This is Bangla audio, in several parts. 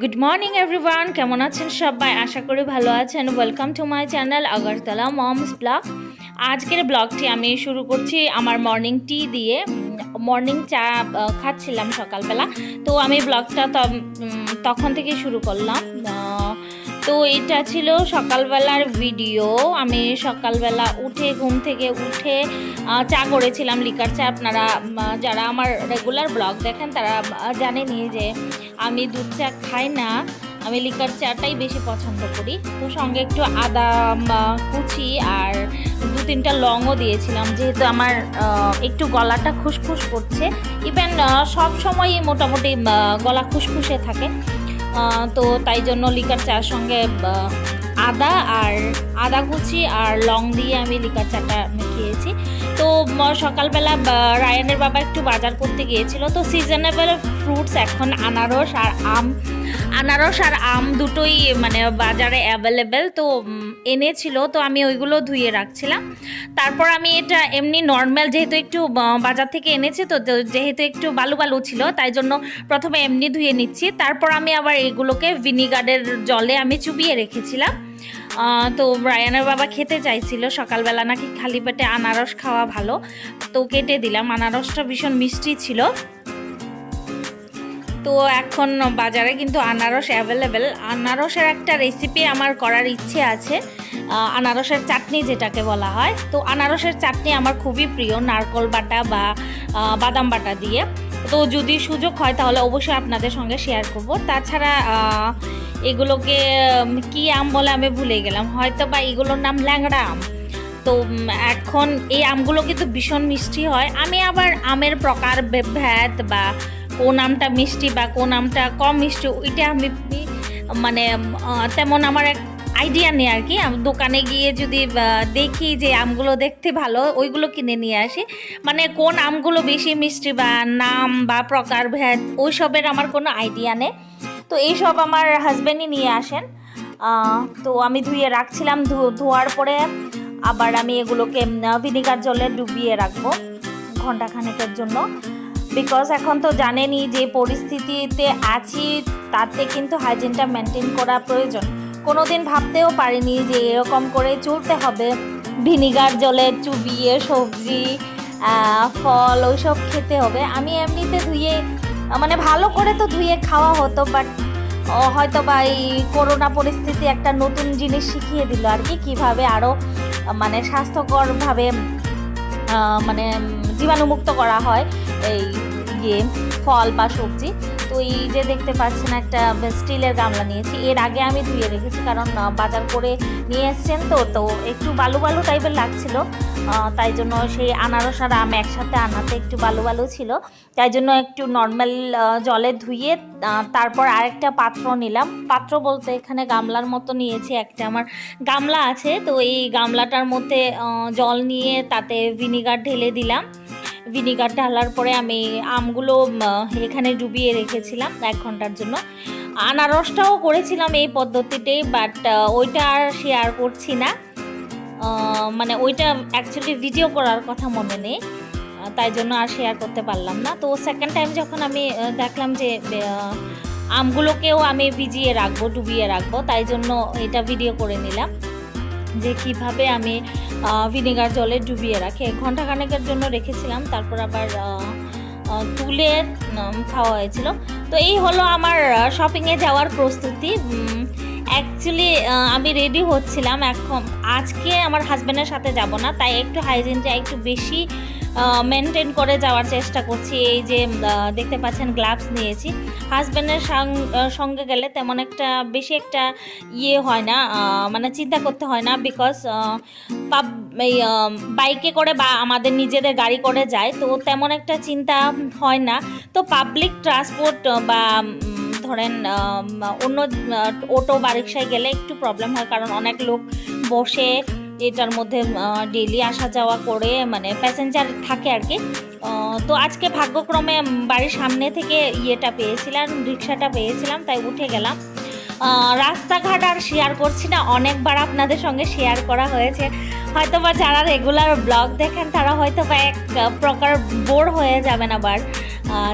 গুড মর্নিং এভরিওয়ান, কেমন আছেন সবাই? আশা করি ভালো আছেন। Welcome to my channel Agartala moms blog. আজকের ব্লগটি আমি শুরু করছি আমার মর্নিং টি দিয়ে। মর্নিং চা খাচ্ছিলাম সকালবেলা, তো আমি ব্লগটা তখন থেকে শুরু করলাম। তো এটা ছিল সকালবেলার ভিডিও। আমি সকালবেলা উঠে ঘুম থেকে উঠে চা করেছিলাম, লিকার চা। আপনারা যারা আমার রেগুলার ব্লগ দেখেন তারা জানেনই যে আমি দুধ চা খাই না, আমি লিকার চাটাই বেশি পছন্দ করি। তো সঙ্গে একটু আদা কুচি আর 2-3টা লংও দিয়েছিলাম, যেহেতু আমার একটু গলাটা খুসখুস করছে। ইভেন সব সময়ই মোটামুটি গলা খুসখুসে থাকে, তো তাই জন্য লিকার চার সঙ্গে আদা কুচি আর লং দিয়ে আমি লিকার চাটা খেয়েছি। তো সকালবেলা রায়ানের বাবা একটু বাজার করতে গিয়েছিল, তো সিজনেবল ফ্রুটস এখন আনারস আর আম দুটোই মানে বাজারে অ্যাভেলেবেল, তো এনেছিল। তো আমি ওইগুলো ধুয়ে রাখছিলাম। তারপর আমি এটা এমনি নর্মাল, যেহেতু একটু বাজার থেকে এনেছি, তো যেহেতু একটু বালু বালু ছিল তাই জন্য প্রথমে এমনি ধুয়ে নিচ্ছি। তারপর আমি আবার এগুলোকে ভিনিগারের জলে আমি চুবিয়ে রেখেছিলাম। তো রায়ানের বাবা খেতে চাইছিল সকালবেলা, নাকি খালি পেটে আনারস খাওয়া ভালো, তো কেটে দিলাম। আনারসটা ভীষণ মিষ্টি ছিল। তো এখন বাজারে কিন্তু আনারস অ্যাভেলেবেল। আনারসের একটা রেসিপি আমার করার ইচ্ছে আছে, আনারসের চাটনি যেটাকে বলা হয়। তো আনারসের চাটনি আমার খুবই প্রিয়, নারকল বাটা বা বাদাম বাটা দিয়ে। তো যদি সুযোগ হয় তাহলে অবশ্যই আপনাদের সঙ্গে শেয়ার করব। তাছাড়া এগুলোকে কি আম বলে আমি ভুলে গেলাম, হয়তো বা এগুলোর নাম ল্যাংড়া আম। তো এখন এই আমগুলো কিন্তু ভীষণ মিষ্টি হয়। আমি আবার আমের প্রকার ভেদ বা কোন আমটা মিষ্টি বা কোন আমটা কম মিষ্টি, ওইটা আমি মানে তেমন আমার এক আইডিয়া নেই আর কি। দোকানে গিয়ে যদি দেখি যে আমগুলো দেখতে ভালো, ওইগুলো কিনে নিয়ে আসি। মানে কোন আমগুলো বেশি মিষ্টি বা নাম বা প্রকার ভেদ ওইসবের আমার কোনো আইডিয়া নেই। তো এইসব আমার হাজব্যান্ডই নিয়ে আসেন। তো আমি ধুয়ে রাখছিলাম, ধোয়ার পরে আবার আমি এগুলোকে ভিনিগার জলে ডুবিয়ে রাখবো ঘন্টাখানেকের জন্য। বিকজ এখন তো জানেনই যে পরিস্থিতিতে আছি, তাতে কিন্তু হাইজিনটা মেনটেন করা প্রয়োজন। কোনো দিন ভাবতেও পারিনি যে এরকম করে চলতে হবে, ভিনিগার জলে চুবিয়ে সবজি ফল ওইসব খেতে হবে। আমি এমনিতে ধুয়ে মানে ভালো করে তো ধুয়ে খাওয়া হতো, বাট হয়তো বা এই করোনা পরিস্থিতি একটা নতুন জিনিস শিখিয়ে দিল আর কি, কীভাবে আরও মানে স্বাস্থ্যকরভাবে মানে জীবাণুমুক্ত করা হয় এই ফল বা সবজি। তো এই যে দেখতে পাচ্ছেন একটা স্টিলের গামলা নিয়েছি, এর আগে আমি ধুয়ে রেখেছি, কারণ বাজার করে নিয়ে এসছেন তো একটু বালু বালু টাইপের লাগছিল। তাই জন্য সেই আনারস আর আম একসাথে আনাতে একটু বালু বালু ছিল, তাই জন্য একটু নর্মাল জলে ধুয়ে তারপর আরেকটা পাত্র নিলাম। পাত্র বলতে এখানে গামলার মতো নিয়েছি, একটা আমার গামলা আছে। তো এই গামলাটার মধ্যে জল নিয়ে তাতে ভিনিগার ঢেলে দিলাম। ভিনিগার ঢালার পরে আমি আমগুলো এখানে ডুবিয়ে রেখেছিলাম 1 ঘন্টার জন্য। আনারসটাও করেছিলাম এই পদ্ধতিতেই, বাট ওইটা আর শেয়ার করছি না, মানে ওইটা অ্যাকচুয়ালি ভিডিও করার কথা মনে নেই, তাই জন্য আর শেয়ার করতে পারলাম না। তো সেকেন্ড টাইম যখন আমি দেখলাম যে আমগুলোকেও আমি ভিজিয়ে রাখবো, ডুবিয়ে রাখবো, তাই জন্য এটা ভিডিও করে নিলাম যে কিভাবে আমি ভিনেগার জলে ডুবিয়ে রাখি। 1 ঘন্টাখানেকের জন্য রেখেছিলাম, তারপর আবার তুলে খাওয়া হয়েছিল। তো এই হলো আমার শপিংয়ে যাওয়ার প্রস্তুতি। অ্যাকচুয়ালি আমি রেডি হচ্ছিলাম। এখন আজকে আমার হাজব্যান্ডের সাথে যাব না, তাই একটু হাইজিনটা একটু বেশি মেনটেন করে যাওয়ার চেষ্টা করছি। এই যে দেখতে পাচ্ছেন গ্লাভস নিয়েছি। হাজব্যান্ডের সঙ্গে গেলে তেমন একটা বেশি একটা হয় না, মানে চিন্তা করতে হয় না, বিকজ এই বাইকে করে বা আমাদের নিজেদের গাড়ি করে যায়, তো তেমন একটা চিন্তা হয় না। তো পাবলিক ট্রান্সপোর্ট বা ধরেন অন্য অটো বা রিক্সায় গেলে একটু প্রবলেম হয়, কারণ অনেক লোক বসে এটার মধ্যে ডেলি আসা যাওয়া করে, মানে প্যাসেঞ্জার থাকে আর কি। তো আজকে ভাগ্যক্রমে বাড়ির সামনে থেকে পেয়েছিলাম, রিক্সাটা পেয়েছিলাম, তাই উঠে গেলাম। রাস্তাঘাট আর শেয়ার করছি না, অনেকবার আপনাদের সঙ্গে শেয়ার করা হয়েছে। হয়তো বা যারা রেগুলার ব্লগ দেখেন তারা হয়তো বা এক প্রকার বোর হয়ে যাবেন আবার,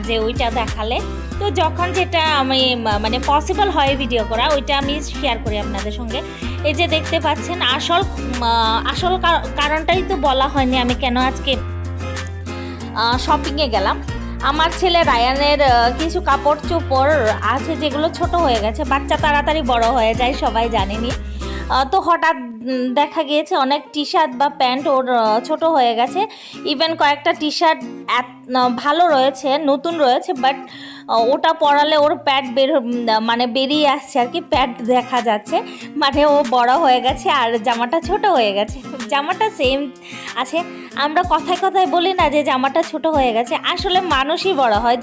যে ওইটা দেখালে। তো যখন যেটা আমি মানে পসিবল হয় ভিডিও করা ওইটা আমি শেয়ার করি আপনাদের সঙ্গে। এই যে দেখতে পাচ্ছেন আসল কারণটাই তো বলা হয়নি আমি কেন আজকে শপিংয়ে গেলাম। আমার ছেলে রায়ানের কিছু কাপড় চোপড় আছে যেগুলো ছোট হয়ে গেছে, বাচ্চা তাড়াতাড়ি বড় হয়ে যায় সবাই জানেনি। তো হঠাৎ দেখা গিয়েছে অনেক টি শার্ট বা প্যান্ট ওর ছোট হয়ে গেছে। ইভেন কয়েকটা টি শার্ট ভালো রয়েছে, নতুন রয়েছে, বাট ওটা পরালে ওর প্যাড মানে বেরিয়ে আসছে আর কি, প্যাড দেখা যাচ্ছে, মানে ও বড় হয়ে গেছে আর জামাটা ছোট হয়ে গেছে। জামাটা সেম আছে, আমরা কথায় কথায় বলি না যে জামাটা ছোট হয়ে গেছে, আসলে মানুষই বড় হয়,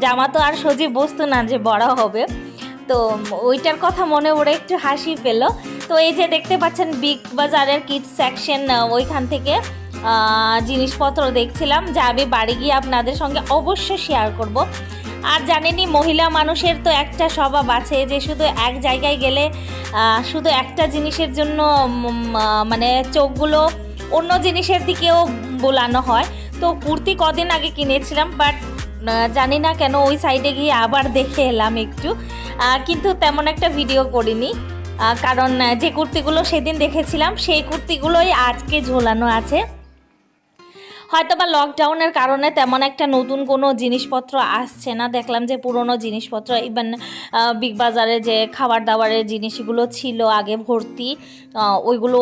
জামা তো আর সজীব বস্তু না যে বড় হবে। তো ওইটার কথা মনে পড়ে একটু হাসি পেল। তো এই যে দেখতে পাচ্ছেন বিগ বাজারের কিডস সেকশন, ওইখান থেকে জিনিসপত্র দেখছিলাম, যা আমি বাড়ি গিয়ে আপনাদের সঙ্গে অবশ্যই শেয়ার করব। আর জানেনই মহিলা মানুষের তো একটা স্বভাব আছে যে শুধু এক জায়গায় গেলে শুধু একটা জিনিসের জন্য মানে চোখগুলো অন্য জিনিসের দিকেও বোলানো হয়। তো কুর্তি কদিন আগে কিনেছিলাম, বাট জানি না কেন ওই সাইডে গিয়ে আবার দেখে এলাম একটু, কিন্তু তেমন একটা ভিডিও করিনি, কারণ যে কুর্তিগুলো সেদিন দেখেছিলাম সেই কুর্তিগুলোই আজকে ঝোলানো আছে। হয়তো বা লকডাউনের কারণে তেমন একটা নতুন কোনো জিনিসপত্র আসছে না, দেখলাম যে পুরনো জিনিসপত্র, ইভেন বিগ বাজারে যে খাবার দাবারের জিনিসগুলো ছিল আগে ভর্তি, ওইগুলো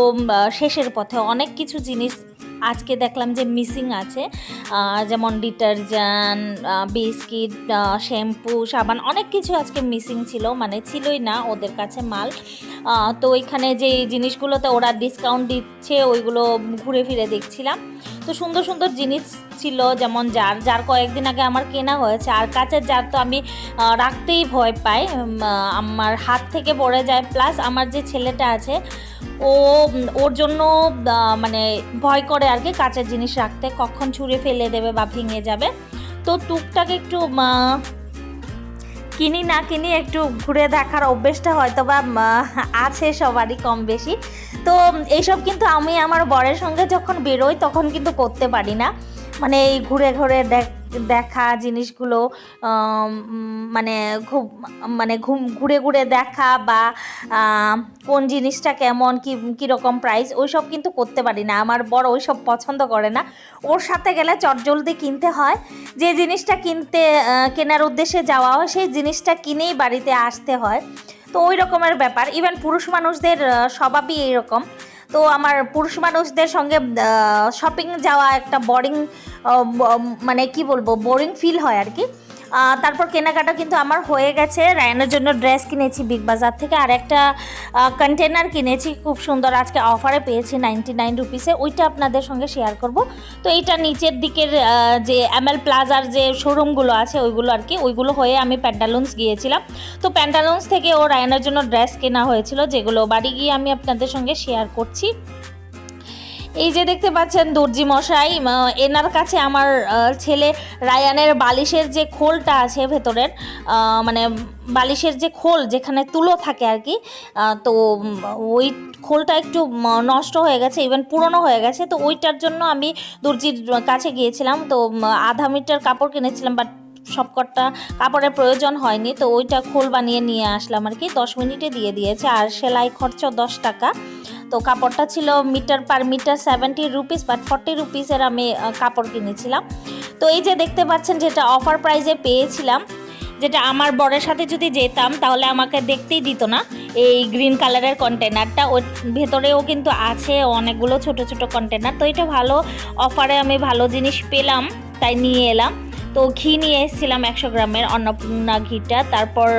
শেষের পথে। অনেক কিছু জিনিস আজকে দেখলাম যে মিসিং আছে, যেমন ডিটারজেন্ট, বিস্কিট, শ্যাম্পু, সাবান, অনেক কিছু আজকে মিসিং ছিল, মানে ছিলই না ওদের কাছে মাল। তো ওইখানে যে জিনিসগুলোতে ওরা ডিসকাউন্ট দিচ্ছে ওইগুলো ঘুরে ফিরে দেখছিলাম। তো সুন্দর সুন্দর জিনিস ছিল, যেমন জার কয়েকদিন আগে আমার কেনা হয়েছে, আর কাচের জার তো আমি রাখতেই ভয় পাই, আমার হাত থেকে পড়ে যায়, প্লাস আমার যে ছেলেটা আছে ওর জন্য মানে ভয় করে আর কি কাচের জিনিস রাখতে, কখন ছুঁড়ে ফেলে দেবে বা ভেঙে যাবে। তো টুকটাক একটু কিনি না কিনি একটু ঘুরে দেখার অভ্যেসটা হয়তো বা আছে সবারই কম বেশি। তো এইসব কিন্তু আমি আমার বরের সঙ্গে যখন বেরোই তখন কিন্তু করতে পারি না, মানে এই ঘুরে ঘুরে দেখা জিনিসগুলো মানে খুব মানে ঘুরে ঘুরে দেখা বা কোন জিনিসটা কেমন কীরকম প্রাইস ওইসব কিন্তু করতে পারি না। আমার বড় ওইসব পছন্দ করে না, ওর সাথে গেলে চটজলদি কিনতে হয়, যে জিনিসটা কেনার উদ্দেশ্যে যাওয়া হয় সেই জিনিসটা কিনেই বাড়িতে আসতে হয়। তো ওই রকমের ব্যাপার, ইভেন পুরুষ মানুষদের স্বভাবই এইরকম। তো আমার পুরুষ মানুষদের সঙ্গে শপিং যাওয়া একটা মানে কি বলবো বোরিং ফিল হয় আর কি। তারপর কেনাকাটা কিন্তু আমার হয়ে গেছে, রায়ানের জন্য ড্রেস কিনেছি বিগ বাজার থেকে, আর একটা কন্টেনার কিনেছি খুব সুন্দর, আজকে অফারে পেয়েছি 99 রুপিসে, ওইটা আপনাদের সঙ্গে শেয়ার করব। তো এইটা নিচের দিকের যে ML প্লাজার যে শোরুমগুলো আছে ওইগুলো আর কি, ওইগুলো হয়ে আমি প্যান্টালুন্স গিয়েছিলাম। তো প্যান্টালুন্স থেকে ও রায়ানের জন্য ড্রেস কেনা হয়েছিল, যেগুলো বাড়ি গিয়ে আমি আপনাদের সঙ্গে শেয়ার করছি। এই যে দেখতে পাচ্ছেন দর্জি মশাই, এনার কাছে আমার ছেলে রায়ানের বালিশের যে খোলটা আছে ভেতরের, মানে বালিশের যে খোল যেখানে তুলো থাকে আর কি, তো ওই খোলটা একটু নষ্ট হয়ে গেছে, ইভেন পুরনো হয়ে গেছে। তো ওইটার জন্য আমি দর্জির কাছে গিয়েছিলাম, তো আধা মিটার কাপড় কিনেছিলাম, বাট সবকটা কাপড়ের প্রয়োজন হয়নি, তো ওইটা খোল বানিয়ে নিয়ে আসলাম আর কি, 10 মিনিটে দিয়ে দিয়েছে, আর সেলাই খরচ 10 টাকা। তো কাপড়টা ছিল metre per metre 70 rupees, but 40 রুপিসের আমি কাপড় কিনেছিলাম। তো এই যে দেখতে পাচ্ছেন যেটা অফার প্রাইসে পেয়েছিলাম, যেটা আমার বরের সাথে যদি যেতাম তাহলে আমাকে দেখতেই দিত না, এই গ্রিন কালারের কন্টেনারটা, ওর ভেতরেও কিন্তু আছে অনেকগুলো ছোট ছোট কন্টেনার। তো এটা ভালো অফারে আমি ভালো জিনিস পেলাম তাই নিয়ে এলাম। তো ঘি নিয়ে এসেছিলাম 100 গ্রামের অন্নপূর্ণা ঘিটা। তারপর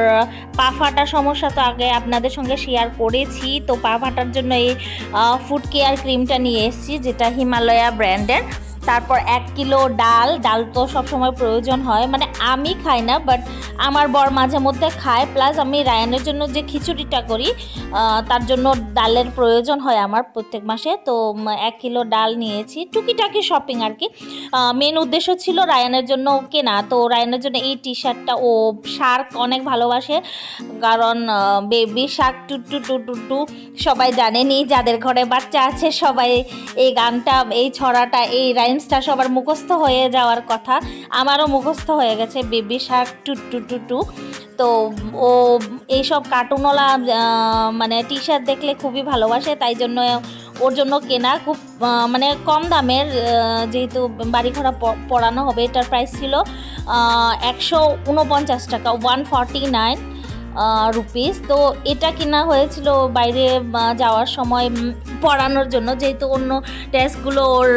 পা ফাটার সমস্যা তো আগে আপনাদের সঙ্গে শেয়ার করেছি, তো পা ফাটার জন্য এই ফুড কেয়ার ক্রিমটা নিয়ে এসেছি, যেটা হিমালয়া ব্র্যান্ডের। তারপর 1 কিলো ডাল তো সবসময় প্রয়োজন হয়, মানে আমি খাই না, বাট আমার বর মাঝে মধ্যে খায়, প্লাস আমি রায়ানের জন্য যে খিচুড়িটা করি তার জন্য ডালের প্রয়োজন হয় আমার প্রত্যেক মাসে। তো 1 কিলো ডাল নিয়েছি, টুকিটাকি শপিং আর কি। মেন উদ্দেশ্য ছিল রায়ানের জন্য কেনা। তো রায়ানের জন্য এই টি শার্টটা, ও শার্ক অনেক ভালোবাসে, কারণ বেবি শার্ক টুটু টুটু সবাই জানেনি, যাদের ঘরে বাচ্চা আছে সবাই এই গানটা এই ছড়াটা এই রাইম রাইমসটা সবার মুখস্থ হয়ে যাওয়ার কথা, আমারও মুখস্থ হয়ে গেছে, baby shark doo doo doo doo. তো ও এইসব কার্টুনওয়ালা মানে টি শার্ট দেখলে খুবই ভালোবাসে, তাই জন্য ওর জন্য কেনা খুব মানে কম দামের, যেহেতু বাড়ি ঘোড়া পড়ানো হবে। এটার প্রাইস ছিল 149 টাকা, 149 রুপিস। তো এটা কেনা হয়েছিল বাইরে যাওয়ার সময় পরানোর জন্য, যেহেতু অন্য ড্রেসগুলো ওর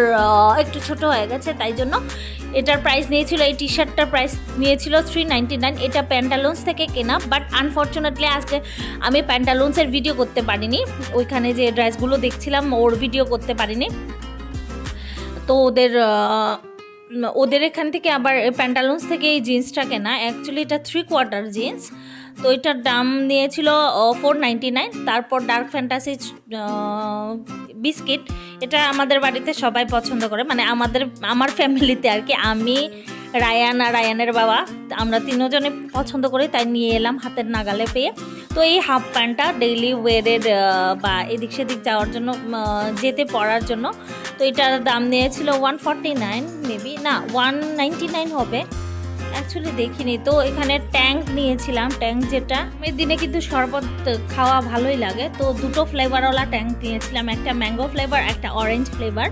একটু ছোট হয়ে গেছে, তাই জন্য এটার প্রাইস নিয়েছিল, এই টি শার্টটার প্রাইস নিয়েছিল 399। এটা প্যান্টালুন্স থেকে কেনা, বাট আনফর্চুনেটলি আজকে আমি প্যান্টালুন্সের ভিডিও করতে পারিনি, ওইখানে যে ড্রেসগুলো দেখছিলাম ওর ভিডিও করতে পারিনি। তো ওদের এখান থেকে আবার প্যান্টালুন্স থেকে এই জিন্সটা কেনা। অ্যাকচুয়ালি এটা 3/4 জিন্স, তো এটার দাম নিয়েছিল 499। তারপর ডার্ক ফ্যান্টাসি বিস্কিট, এটা আমাদের বাড়িতে সবাই পছন্দ করে, মানে আমার ফ্যামিলিতে আর কি। আমি, রায়ান আর রায়ানের বাবা, আমরা তিনজনে পছন্দ করি, তাই নিয়ে এলাম হাতের নাগালে পেয়ে। তো এই হাফ প্যান্টটা ডেইলি ওয়েরের বা এদিক সেদিক যাওয়ার জন্য, যেতে পরার জন্য। তো এটার দাম নিয়েছিল 149, মেবি না 199 হবে, অ্যাকচুয়ালি দেখিনি। তো এখানে ট্যাঙ্ক নিয়েছিলাম, ট্যাঙ্ক যেটা এই দিনে কিন্তু শরবত খাওয়া ভালোই লাগে। তো দুটো ফ্লেভারওয়ালা ট্যাঙ্ক নিয়েছিলাম, একটা ম্যাঙ্গো ফ্লেভার, একটা অরেঞ্জ ফ্লেভার।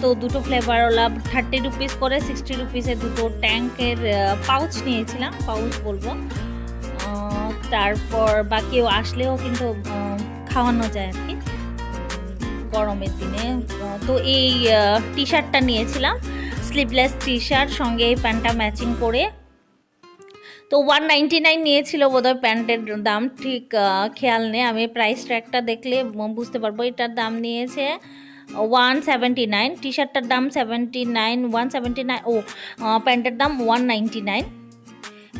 তো দুটো ফ্লেভারওয়ালা 30 রুপিস করে, 60 রুপিসে দুটো ট্যাঙ্কের পাউচ নিয়েছিলাম, পাউচ বলবো। তারপর বাকিও আসলেও কিন্তু খাওয়ানো যায় আর কি গরমের দিনে। তো এই টি শার্টটা নিয়েছিলাম, স্লিভলেস টি শার্ট, সঙ্গে এই প্যান্টটা ম্যাচিং করে। তো 199 নিয়েছিল বোধহয় প্যান্টের দাম, ঠিক খেয়াল নেই, আমি প্রাইস ট্র্যাকটা দেখলে বুঝতে পারবো। এটার দাম নিয়েছে 179, টি শার্টটার দাম 79, 179, ও প্যান্টের দাম 199।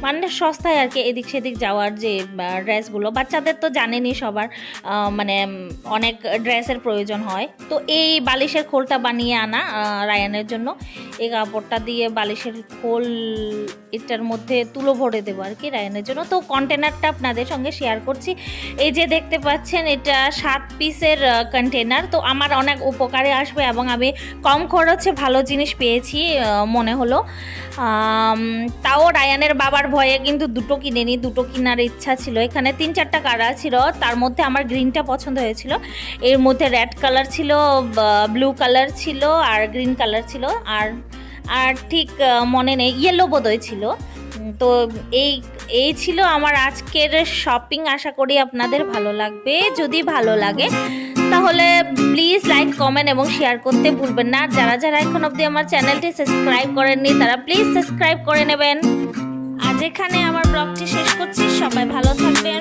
মানে সস্তায় আর কি এদিক সেদিক যাওয়ার যে ড্রেসগুলো, বাচ্চাদের তো জানেনই সবার, মানে অনেক ড্রেসের প্রয়োজন হয়। তো এই বালিশের খোলটা বানিয়ে আনা রায়ানের জন্য, এই কাপড়টা দিয়ে বালিশের খোল এটার মধ্যে তুলো ভরে দেবো আর কি রায়ানের জন্য। তো কন্টেনারটা আপনাদের সঙ্গে শেয়ার করছি। এই যে দেখতে পাচ্ছেন, এটা 7 পিসের কন্টেনার। তো আমার অনেক উপকারে আসবে এবং আমি কম খরচে ভালো জিনিস পেয়েছি মনে হলো। তাও রায়ানের বাবার ভয়ে কিন্তু দুটো কিনেনি, দুটো কেনার ইচ্ছা ছিল। এখানে 3-4টা কালার ছিল, তার মধ্যে আমার গ্রিনটা পছন্দ হয়েছিল। এর মধ্যে রেড কালার ছিল, ব্লু কালার ছিল, আর গ্রিন কালার ছিল, আর ঠিক মনে নেই, ইয়েলো বোধহয় ছিল। তো এই ছিল আমার আজকের শপিং। আশা করি আপনাদের ভালো লাগবে। যদি ভালো লাগে তাহলে প্লিজ লাইক, কমেন্ট এবং শেয়ার করতে ভুলবেন না। যারা যারা এখন অবধি আমার চ্যানেলটি সাবস্ক্রাইব করেননি তারা প্লিজ সাবস্ক্রাইব করে নেবেন। আজ এখানে আমার ব্লগটি শেষ করছি। সবাই ভালো থাকবে।